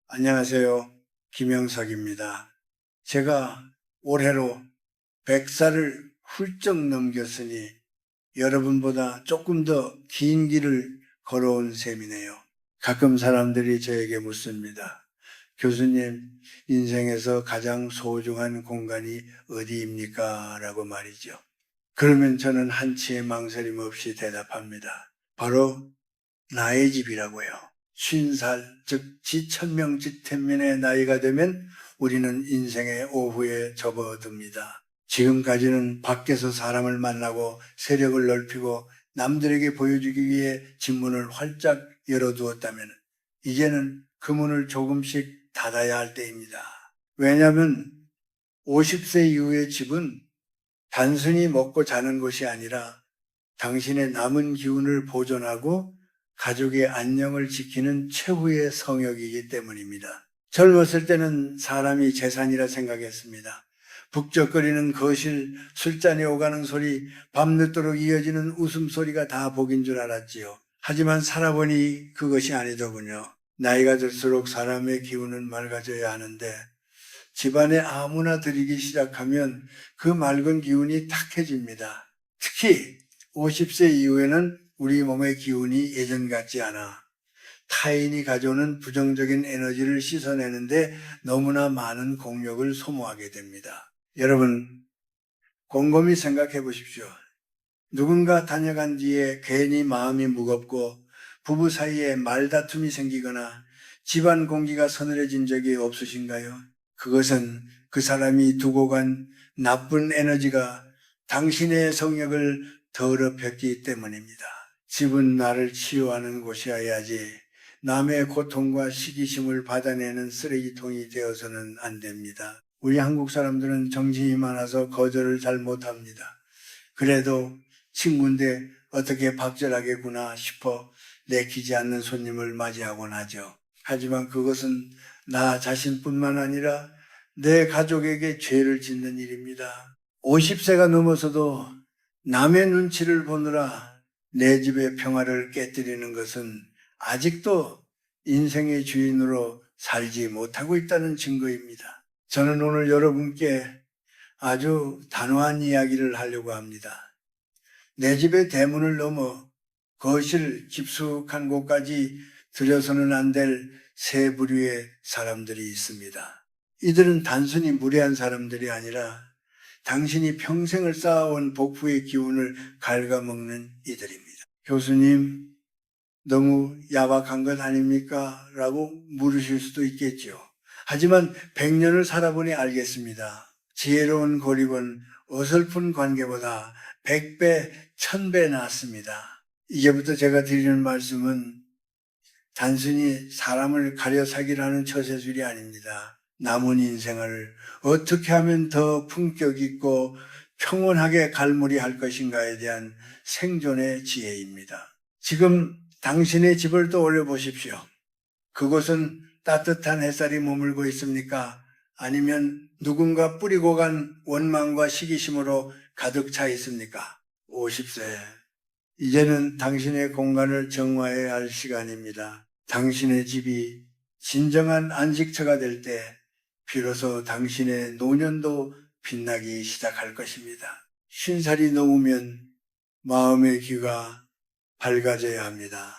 안녕하세요. 김영석입니다. 제가 올해로 100살을 훌쩍 넘겼으니 여러분보다 조금 더 긴 길을 걸어온 셈이네요. 가끔 사람들이 저에게 묻습니다. 교수님, 인생에서 가장 소중한 공간이 어디입니까? 라고 말이죠. 그러면 저는 한치의 망설임 없이 대답합니다. 바로 나의 집이라고요. 50살, 즉 지천명지태민의 나이가 되면 우리는 인생의 오후에 접어듭니다. 지금까지는 밖에서 사람을 만나고 세력을 넓히고 남들에게 보여주기 위해 집문을 활짝 열어두었다면 이제는 그 문을 조금씩 닫아야 할 때입니다. 왜냐하면 50세 이후의 집은 단순히 먹고 자는 것이 아니라 당신의 남은 기운을 보존하고 가족의 안녕을 지키는 최후의 성역이기 때문입니다. 젊었을 때는 사람이 재산이라 생각했습니다. 북적거리는 거실, 술잔이 오가는 소리, 밤늦도록 이어지는 웃음소리가 다 복인 줄 알았지요. 하지만 살아보니 그것이 아니더군요. 나이가 들수록 사람의 기운은 맑아져야 하는데 집안에 아무나 들이기 시작하면 그 맑은 기운이 탁해집니다. 특히 50세 이후에는 우리 몸의 기운이 예전 같지 않아 타인이 가져오는 부정적인 에너지를 씻어내는데 너무나 많은 공력을 소모하게 됩니다. 여러분, 곰곰이 생각해 보십시오. 누군가 다녀간 뒤에 괜히 마음이 무겁고 부부 사이에 말다툼이 생기거나 집안 공기가 서늘해진 적이 없으신가요? 그것은 그 사람이 두고 간 나쁜 에너지가 당신의 성역을 더럽혔기 때문입니다. 집은 나를 치유하는 곳이어야지 남의 고통과 시기심을 받아내는 쓰레기통이 되어서는 안 됩니다. 우리 한국 사람들은 정신이 많아서 거절을 잘 못합니다. 그래도 친구인데 어떻게 박절하겠구나 싶어 내키지 않는 손님을 맞이하곤 하죠. 하지만 그것은 나 자신뿐만 아니라 내 가족에게 죄를 짓는 일입니다. 50세가 넘어서도 남의 눈치를 보느라 내 집의 평화를 깨뜨리는 것은 아직도 인생의 주인으로 살지 못하고 있다는 증거입니다. 저는 오늘 여러분께 아주 단호한 이야기를 하려고 합니다. 내 집의 대문을 넘어 거실 깊숙한 곳까지 들여서는 안 될 세 부류의 사람들이 있습니다. 이들은 단순히 무례한 사람들이 아니라 당신이 평생을 쌓아온 복부의 기운을 갉아먹는 이들입니다. 교수님, 너무 야박한 것 아닙니까? 라고 물으실 수도 있겠죠. 하지만 100년을 살아보니 알겠습니다. 지혜로운 고립은 어설픈 관계보다 100배, 1000배 낫습니다. 이제부터 제가 드리는 말씀은 단순히 사람을 가려 사기라는 처세술이 아닙니다. 남은 인생을 어떻게 하면 더 품격 있고 평온하게 갈무리할 것인가에 대한 생존의 지혜입니다. 지금 당신의 집을 떠올려 보십시오. 그곳은 따뜻한 햇살이 머물고 있습니까? 아니면 누군가 뿌리고 간 원망과 시기심으로 가득 차 있습니까? 50세. 이제는 당신의 공간을 정화해야 할 시간입니다. 당신의 집이 진정한 안식처가 될 때 비로소 당신의 노년도 빛나기 시작할 것입니다. 50살이 넘으면 마음의 귀가 밝아져야 합니다.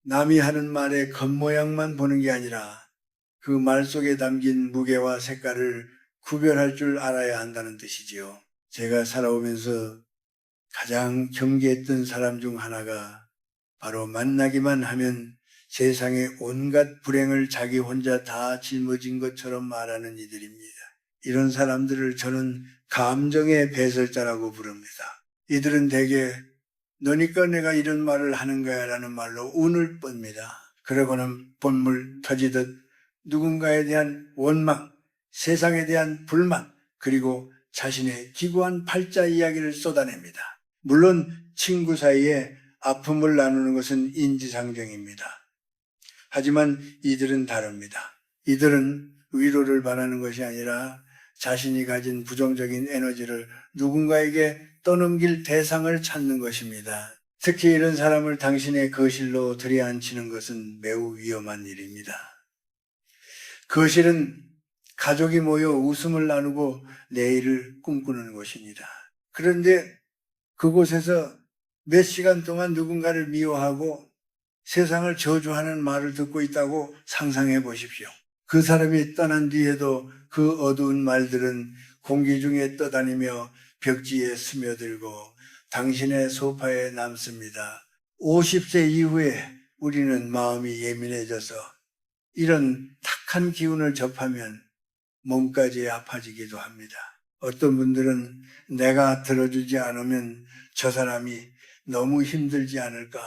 남이 하는 말의 겉모양만 보는 게 아니라 그 말 속에 담긴 무게와 색깔을 구별할 줄 알아야 한다는 뜻이지요. 제가 살아오면서 가장 경계했던 사람 중 하나가 바로 만나기만 하면 세상의 온갖 불행을 자기 혼자 다 짊어진 것처럼 말하는 이들입니다. 이런 사람들을 저는 감정의 배설자라고 부릅니다. 이들은 대개 너니까 내가 이런 말을 하는 거야 라는 말로 운을 빱니다. 그러고는 본물 터지듯 누군가에 대한 원망, 세상에 대한 불만, 그리고 자신의 기구한 팔자 이야기를 쏟아냅니다. 물론 친구 사이에 아픔을 나누는 것은 인지상정입니다. 하지만 이들은 다릅니다. 이들은 위로를 바라는 것이 아니라 자신이 가진 부정적인 에너지를 누군가에게 떠넘길 대상을 찾는 것입니다. 특히 이런 사람을 당신의 거실로 들여앉히는 것은 매우 위험한 일입니다. 거실은 가족이 모여 웃음을 나누고 내일을 꿈꾸는 곳입니다. 그런데 그곳에서 몇 시간 동안 누군가를 미워하고 세상을 저주하는 말을 듣고 있다고 상상해 보십시오. 그 사람이 떠난 뒤에도 그 어두운 말들은 공기 중에 떠다니며 벽지에 스며들고 당신의 소파에 남습니다. 50세 이후에 우리는 마음이 예민해져서 이런 탁한 기운을 접하면 몸까지 아파지기도 합니다. 어떤 분들은 내가 들어주지 않으면 저 사람이 너무 힘들지 않을까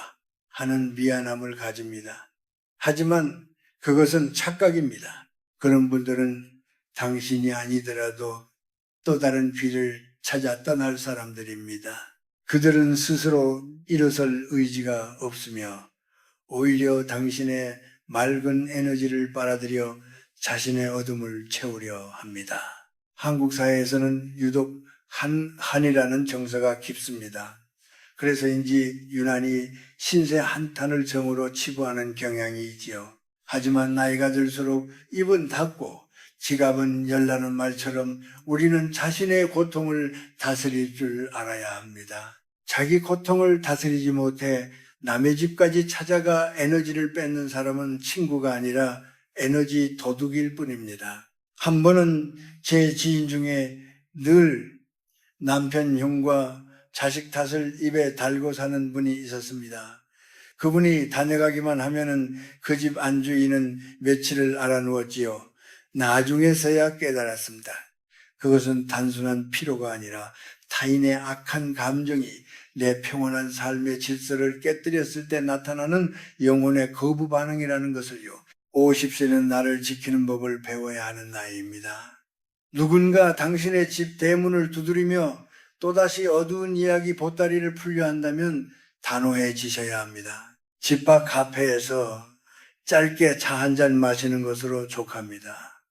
하는 미안함을 가집니다. 하지만 그것은 착각입니다. 그런 분들은 당신이 아니더라도 또 다른 길을 찾아 떠날 사람들입니다. 그들은 스스로 일어설 의지가 없으며 오히려 당신의 맑은 에너지를 빨아들여 자신의 어둠을 채우려 합니다. 한국 사회에서는 유독 한이라는 정서가 깊습니다. 그래서인지 유난히 신세 한탄을 정으로 치부하는 경향이 있지요. 하지만 나이가 들수록 입은 닫고 지갑은 열라는 말처럼 우리는 자신의 고통을 다스릴 줄 알아야 합니다. 자기 고통을 다스리지 못해 남의 집까지 찾아가 에너지를 뺏는 사람은 친구가 아니라 에너지 도둑일 뿐입니다. 한 번은 제 지인 중에 늘 남편 형과 자식 탓을 입에 달고 사는 분이 있었습니다. 그분이 다녀가기만 하면은 그 집 안주인은 며칠을 알아누웠지요. 나중에서야 깨달았습니다. 그것은 단순한 피로가 아니라 타인의 악한 감정이 내 평온한 삶의 질서를 깨뜨렸을 때 나타나는 영혼의 거부 반응이라는 것을요. 50세는 나를 지키는 법을 배워야 하는 나이입니다. 누군가 당신의 집 대문을 두드리며 또다시 어두운 이야기 보따리를 풀려 한다면 단호해지셔야 합니다. 집 밖 카페에서 짧게 차 한 잔 마시는 것으로 족합니다.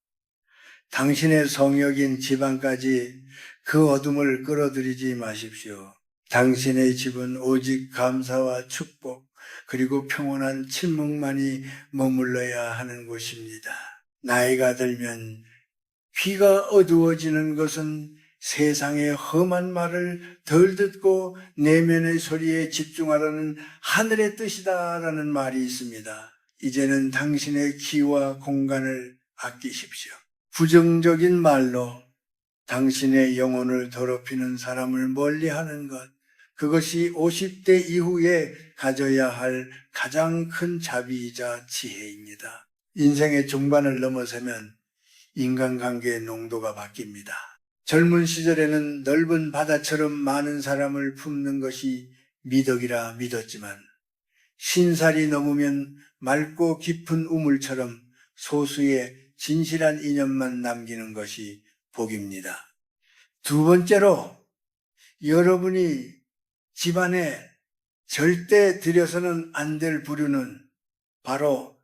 당신의 성역인 집안까지 그 어둠을 끌어들이지 마십시오. 당신의 집은 오직 감사와 축복 그리고 평온한 침묵만이 머물러야 하는 곳입니다. 나이가 들면 귀가 어두워지는 것은 세상의 험한 말을 덜 듣고 내면의 소리에 집중하라는 하늘의 뜻이다라는 말이 있습니다. 이제는 당신의 귀와 공간을 아끼십시오. 부정적인 말로 당신의 영혼을 더럽히는 사람을 멀리하는 것, 그것이 50대 이후에 가져야 할 가장 큰 자비이자 지혜입니다. 인생의 중반을 넘어서면 인간관계의 농도가 바뀝니다. 젊은 시절에는 넓은 바다처럼 많은 사람을 품는 것이 미덕이라 믿었지만 신살이 넘으면 맑고 깊은 우물처럼 소수의 진실한 인연만 남기는 것이 복입니다. 두 번째로 여러분이 집안에 절대 들여서는 안 될 부류는 바로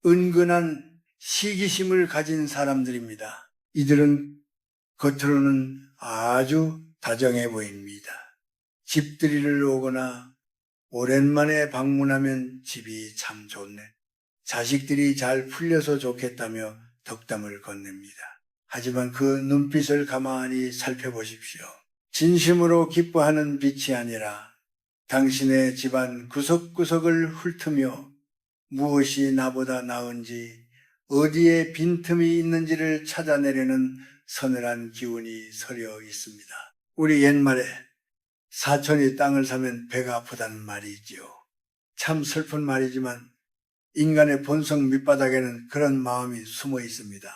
은근한 시기심을 가진 사람들입니다. 이들은 겉으로는 아주 다정해 보입니다. 집들이를 오거나 오랜만에 방문하면 집이 참 좋네. 자식들이 잘 풀려서 좋겠다며 덕담을 건넵니다. 하지만 그 눈빛을 가만히 살펴보십시오. 진심으로 기뻐하는 빛이 아니라 당신의 집안 구석구석을 훑으며 무엇이 나보다 나은지 어디에 빈틈이 있는지를 찾아내려는 서늘한 기운이 서려 있습니다. 우리 옛말에 사촌이 땅을 사면 배가 아프다는 말이 있지요. 참 슬픈 말이지만 인간의 본성 밑바닥에는 그런 마음이 숨어 있습니다.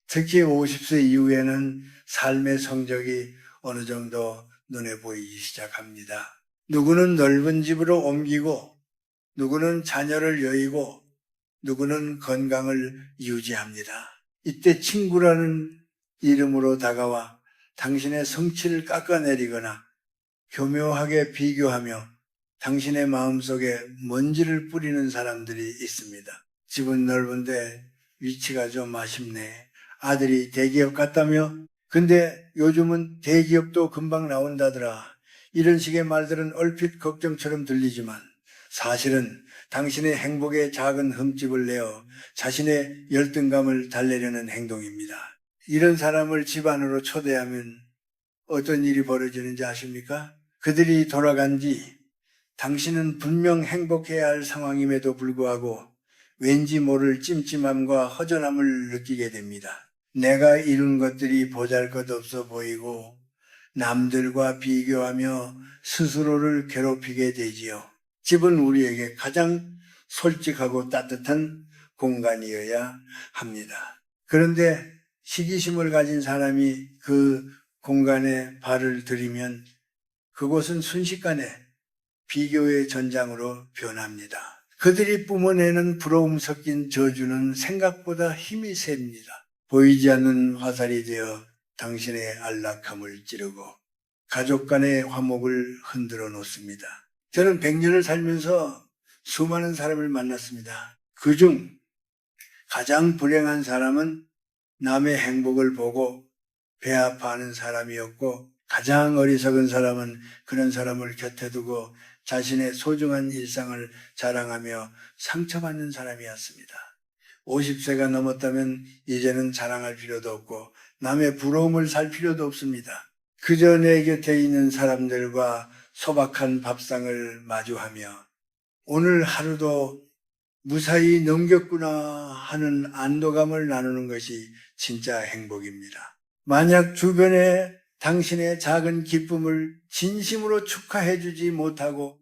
특히 50세 이후에는 삶의 성적이 어느 정도 눈에 보이기 시작합니다. 누구는 넓은 집으로 옮기고 누구는 자녀를 여의고 누구는 건강을 유지합니다. 이때 친구라는 이름으로 다가와 당신의 성취를 깎아내리거나 교묘하게 비교하며 당신의 마음속에 먼지를 뿌리는 사람들이 있습니다. 집은 넓은데 위치가 좀 아쉽네. 아들이 대기업 갔다며? 근데 요즘은 대기업도 금방 나온다더라. 이런 식의 말들은 얼핏 걱정처럼 들리지만 사실은 당신의 행복에 작은 흠집을 내어 자신의 열등감을 달래려는 행동입니다. 이런 사람을 집 안으로 초대하면 어떤 일이 벌어지는지 아십니까? 그들이 돌아간 뒤 당신은 분명 행복해야 할 상황임에도 불구하고 왠지 모를 찜찜함과 허전함을 느끼게 됩니다. 내가 이룬 것들이 보잘것없어 보이고 남들과 비교하며 스스로를 괴롭히게 되지요. 집은 우리에게 가장 솔직하고 따뜻한 공간이어야 합니다. 그런데 시기심을 가진 사람이 그 공간에 발을 들이면 그곳은 순식간에 비교의 전장으로 변합니다. 그들이 뿜어내는 부러움 섞인 저주는 생각보다 힘이 셉니다. 보이지 않는 화살이 되어 당신의 안락함을 찌르고 가족 간의 화목을 흔들어 놓습니다. 저는 100년을 살면서 수많은 사람을 만났습니다. 그중 가장 불행한 사람은 남의 행복을 보고 배 아파하는 사람이었고, 가장 어리석은 사람은 그런 사람을 곁에 두고 자신의 소중한 일상을 자랑하며 상처받는 사람이었습니다. 50세가 넘었다면 이제는 자랑할 필요도 없고 남의 부러움을 살 필요도 없습니다. 그저 내 곁에 있는 사람들과 소박한 밥상을 마주하며 오늘 하루도 무사히 넘겼구나 하는 안도감을 나누는 것이 진짜 행복입니다. 만약 주변에 당신의 작은 기쁨을 진심으로 축하해 주지 못하고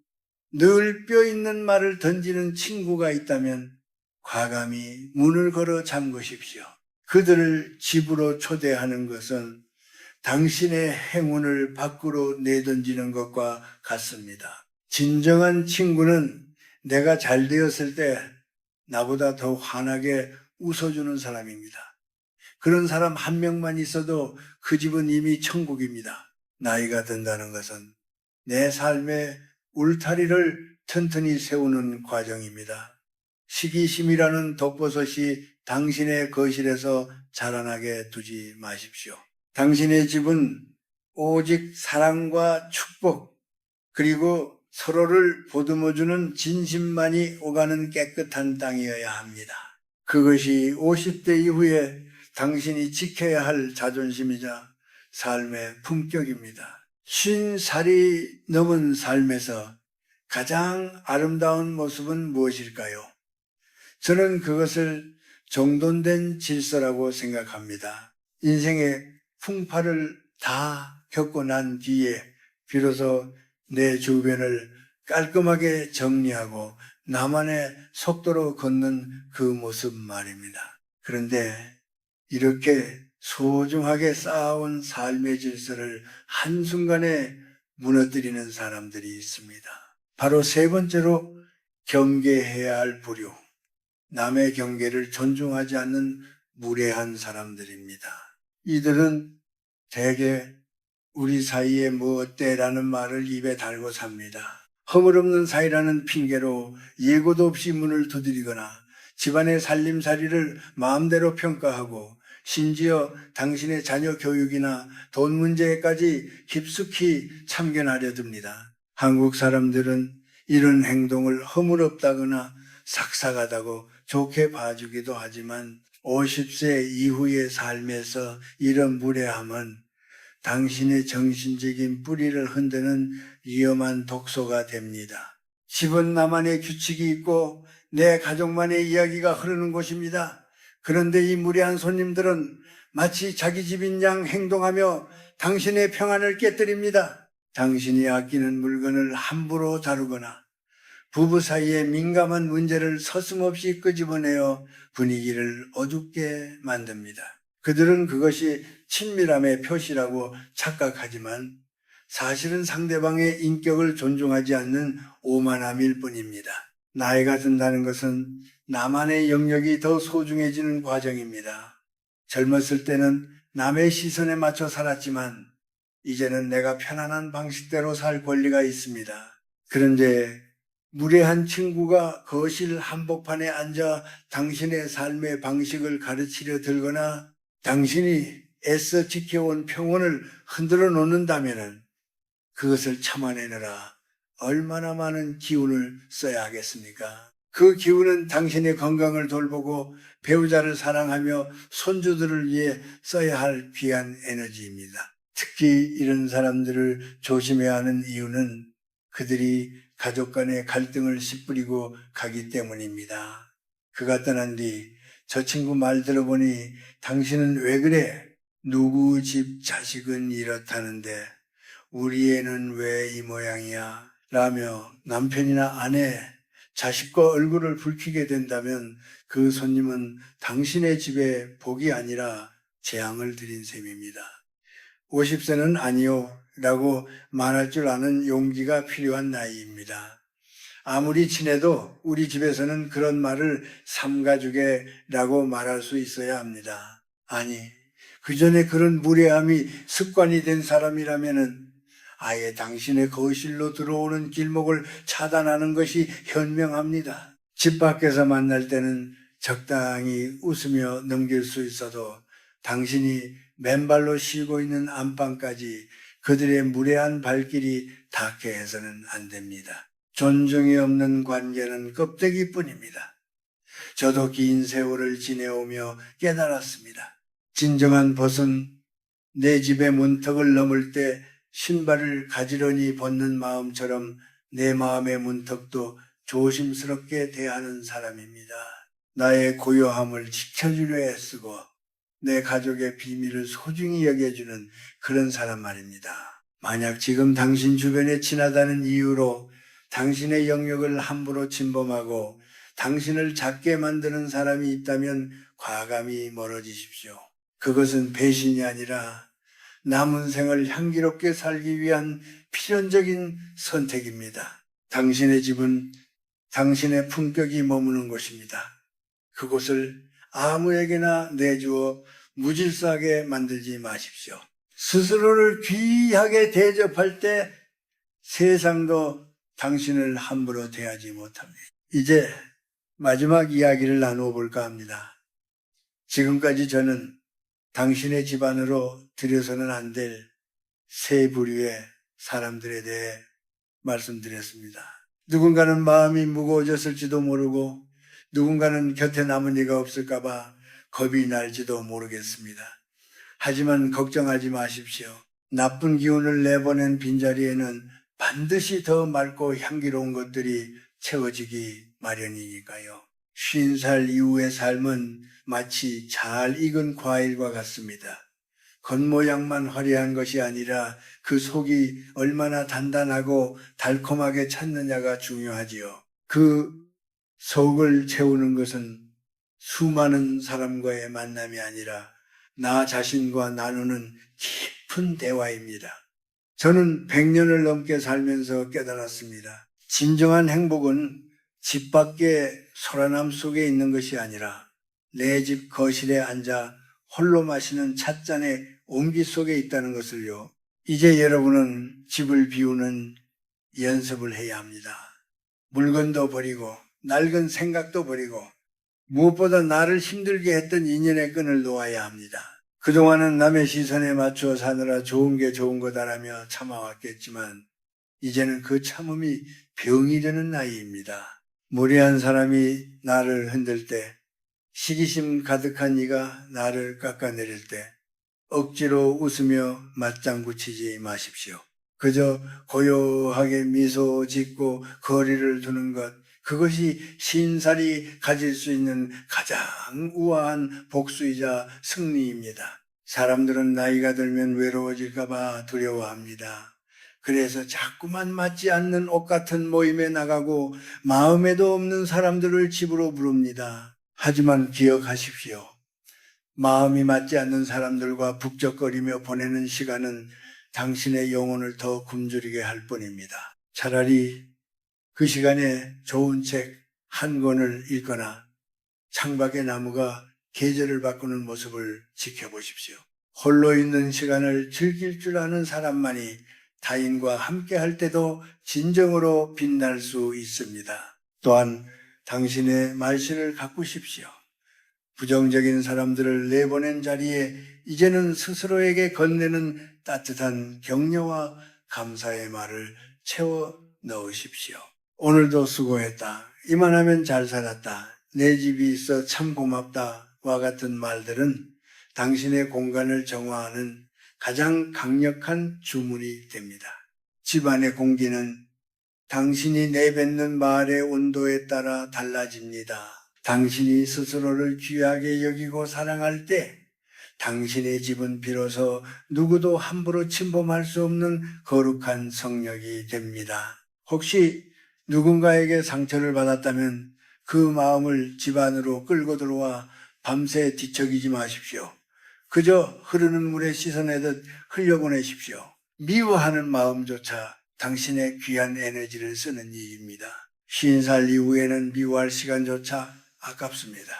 늘 뼈있는 말을 던지는 친구가 있다면 과감히 문을 걸어 잠그십시오. 그들을 집으로 초대하는 것은 당신의 행운을 밖으로 내던지는 것과 같습니다. 진정한 친구는 내가 잘 되었을 때 나보다 더 환하게 웃어주는 사람입니다. 그런 사람 한 명만 있어도 그 집은 이미 천국입니다. 나이가 든다는 것은 내 삶의 울타리를 튼튼히 세우는 과정입니다. 시기심이라는 독버섯이 당신의 거실에서 자라나게 두지 마십시오. 당신의 집은 오직 사랑과 축복, 그리고 서로를 보듬어주는 진심만이 오가는 깨끗한 땅이어야 합니다. 그것이 50대 이후에 당신이 지켜야 할 자존심이자 삶의 품격입니다. 50살이 넘은 삶에서 가장 아름다운 모습은 무엇일까요? 저는 그것을 정돈된 질서라고 생각합니다. 인생의 풍파를 다 겪고 난 뒤에 비로소 내 주변을 깔끔하게 정리하고 나만의 속도로 걷는 그 모습 말입니다. 그런데 이렇게 소중하게 쌓아온 삶의 질서를 한순간에 무너뜨리는 사람들이 있습니다. 바로 세 번째로 경계해야 할 부류, 남의 경계를 존중하지 않는 무례한 사람들입니다. 이들은 대개 우리 사이에 뭐 어때라는 말을 입에 달고 삽니다. 허물없는 사이라는 핑계로 예고도 없이 문을 두드리거나 집안의 살림살이를 마음대로 평가하고 심지어 당신의 자녀 교육이나 돈 문제까지 깊숙이 참견하려 듭니다. 한국 사람들은 이런 행동을 허물없다거나 삭삭하다고 좋게 봐주기도 하지만 50세 이후의 삶에서 이런 무례함은 당신의 정신적인 뿌리를 흔드는 위험한 독소가 됩니다. 집은 나만의 규칙이 있고 내 가족만의 이야기가 흐르는 곳입니다. 그런데 이 무례한 손님들은 마치 자기 집인 양 행동하며 당신의 평안을 깨뜨립니다. 당신이 아끼는 물건을 함부로 다루거나 부부 사이에 민감한 문제를 서슴없이 끄집어내어 분위기를 어둡게 만듭니다. 그들은 그것이 친밀함의 표시라고 착각하지만 사실은 상대방의 인격을 존중하지 않는 오만함일 뿐입니다. 나이가 든다는 것은 나만의 영역이 더 소중해지는 과정입니다. 젊었을 때는 남의 시선에 맞춰 살았지만 이제는 내가 편안한 방식대로 살 권리가 있습니다. 그런데 무례한 친구가 거실 한복판에 앉아 당신의 삶의 방식을 가르치려 들거나 당신이 애써 지켜온 평온을 흔들어 놓는다면 그것을 참아내느라 얼마나 많은 기운을 써야 하겠습니까? 그 기운은 당신의 건강을 돌보고 배우자를 사랑하며 손주들을 위해 써야 할 귀한 에너지입니다. 특히 이런 사람들을 조심해야 하는 이유는 그들이 가족 간의 갈등을 씨뿌리고 가기 때문입니다. 그가 떠난 뒤 저 친구 말 들어보니 당신은 왜 그래? 누구 집 자식은 이렇다는데 우리 애는 왜 이 모양이야? 라며 남편이나 아내, 자식과 얼굴을 붉히게 된다면 그 손님은 당신의 집에 복이 아니라 재앙을 드린 셈입니다. 50세는 아니요 라고 말할 줄 아는 용기가 필요한 나이입니다. 아무리 친해도 우리 집에서는 그런 말을 삼가족에라고 말할 수 있어야 합니다. 아니, 그 전에 그런 무례함이 습관이 된 사람이라면은 아예 당신의 거실로 들어오는 길목을 차단하는 것이 현명합니다. 집 밖에서 만날 때는 적당히 웃으며 넘길 수 있어도 당신이 맨발로 쉬고 있는 안방까지 그들의 무례한 발길이 닿게 해서는 안 됩니다. 존중이 없는 관계는 껍데기뿐입니다. 저도 긴 세월을 지내오며 깨달았습니다. 진정한 벗은 내 집의 문턱을 넘을 때 신발을 가지런히 벗는 마음처럼 내 마음의 문턱도 조심스럽게 대하는 사람입니다. 나의 고요함을 지켜주려 애쓰고 내 가족의 비밀을 소중히 여겨주는 그런 사람 말입니다. 만약 지금 당신 주변에 지나다는 이유로 당신의 영역을 함부로 침범하고 당신을 작게 만드는 사람이 있다면 과감히 멀어지십시오. 그것은 배신이 아니라 남은 생을 향기롭게 살기 위한 필연적인 선택입니다. 당신의 집은 당신의 품격이 머무는 곳입니다. 그곳을 아무에게나 내주어 무질서하게 만들지 마십시오. 스스로를 귀하게 대접할 때 세상도 당신을 함부로 대하지 못합니다. 이제 마지막 이야기를 나누어 볼까 합니다. 지금까지 저는 당신의 집안으로 들여서는 안 될 세 부류의 사람들에 대해 말씀드렸습니다. 누군가는 마음이 무거워졌을지도 모르고 누군가는 곁에 남은 이가 없을까봐 겁이 날지도 모르겠습니다. 하지만 걱정하지 마십시오. 나쁜 기운을 내보낸 빈자리에는 반드시 더 맑고 향기로운 것들이 채워지기 마련이니까요. 50살 이후의 삶은 마치 잘 익은 과일과 같습니다. 겉모양만 화려한 것이 아니라 그 속이 얼마나 단단하고 달콤하게 찼느냐가 중요하지요. 그 속을 채우는 것은 수많은 사람과의 만남이 아니라 나 자신과 나누는 깊은 대화입니다. 저는 100년을 넘게 살면서 깨달았습니다. 진정한 행복은 집 밖의 소란함 속에 있는 것이 아니라 내 집 거실에 앉아 홀로 마시는 찻잔의 온기 속에 있다는 것을요. 이제 여러분은 집을 비우는 연습을 해야 합니다. 물건도 버리고 낡은 생각도 버리고 무엇보다 나를 힘들게 했던 인연의 끈을 놓아야 합니다. 그동안은 남의 시선에 맞추어 사느라 좋은 게 좋은 거다라며 참아왔겠지만 이제는 그 참음이 병이 되는 나이입니다. 무례한 사람이 나를 흔들 때, 시기심 가득한 이가 나를 깎아내릴 때 억지로 웃으며 맞장구 치지 마십시오. 그저 고요하게 미소 짓고 거리를 두는 것, 그것이 신살이 가질 수 있는 가장 우아한 복수이자 승리입니다. 사람들은 나이가 들면 외로워질까봐 두려워합니다. 그래서 자꾸만 맞지 않는 옷 같은 모임에 나가고 마음에도 없는 사람들을 집으로 부릅니다. 하지만 기억하십시오. 마음이 맞지 않는 사람들과 북적거리며 보내는 시간은 당신의 영혼을 더 굶주리게 할 뿐입니다. 차라리 그 시간에 좋은 책 한 권을 읽거나 창밖의 나무가 계절을 바꾸는 모습을 지켜보십시오. 홀로 있는 시간을 즐길 줄 아는 사람만이 타인과 함께 할 때도 진정으로 빛날 수 있습니다. 또한 당신의 말씨를 가꾸십시오. 부정적인 사람들을 내보낸 자리에 이제는 스스로에게 건네는 따뜻한 격려와 감사의 말을 채워 넣으십시오. 오늘도 수고했다. 이만하면 잘 살았다. 내 집이 있어 참 고맙다. 와 같은 말들은 당신의 공간을 정화하는 가장 강력한 주문이 됩니다. 집안의 공기는 당신이 내뱉는 말의 온도에 따라 달라집니다. 당신이 스스로를 귀하게 여기고 사랑할 때 당신의 집은 비로소 누구도 함부로 침범할 수 없는 거룩한 성역이 됩니다. 혹시 누군가에게 상처를 받았다면 그 마음을 집 안으로 끌고 들어와 밤새 뒤척이지 마십시오. 그저 흐르는 물에 씻어내듯 흘려보내십시오. 미워하는 마음조차 당신의 귀한 에너지를 쓰는 일입니다. 50살 이후에는 미워할 시간조차 아깝습니다.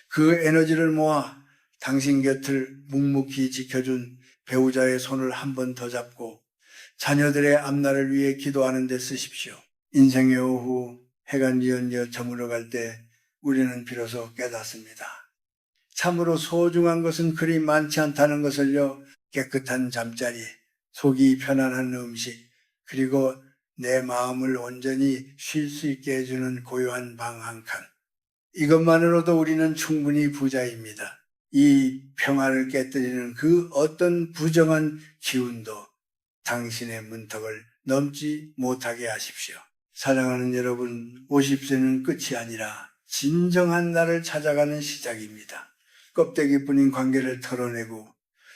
그 에너지를 모아 당신 곁을 묵묵히 지켜준 배우자의 손을 한 번 더 잡고 자녀들의 앞날을 위해 기도하는 데 쓰십시오. 인생의 오후 해가 뉘엿뉘엿 저물어갈 때 우리는 비로소 깨닫습니다. 참으로 소중한 것은 그리 많지 않다는 것을요. 깨끗한 잠자리, 속이 편안한 음식, 그리고 내 마음을 온전히 쉴 수 있게 해주는 고요한 방 한 칸. 이것만으로도 우리는 충분히 부자입니다. 이 평화를 깨뜨리는 그 어떤 부정한 기운도 당신의 문턱을 넘지 못하게 하십시오. 사랑하는 여러분, 50세는 끝이 아니라 진정한 나를 찾아가는 시작입니다. 껍데기뿐인 관계를 털어내고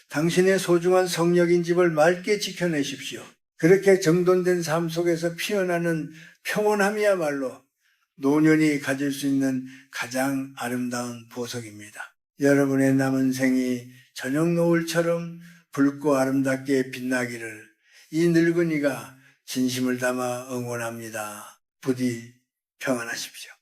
당신의 소중한 성역인 집을 맑게 지켜내십시오. 그렇게 정돈된 삶 속에서 피어나는 평온함이야말로 노년이 가질 수 있는 가장 아름다운 보석입니다. 여러분의 남은 생이 저녁 노을처럼 붉고 아름답게 빛나기를 이 늙은이가 진심을 담아 응원합니다. 부디 평안하십시오.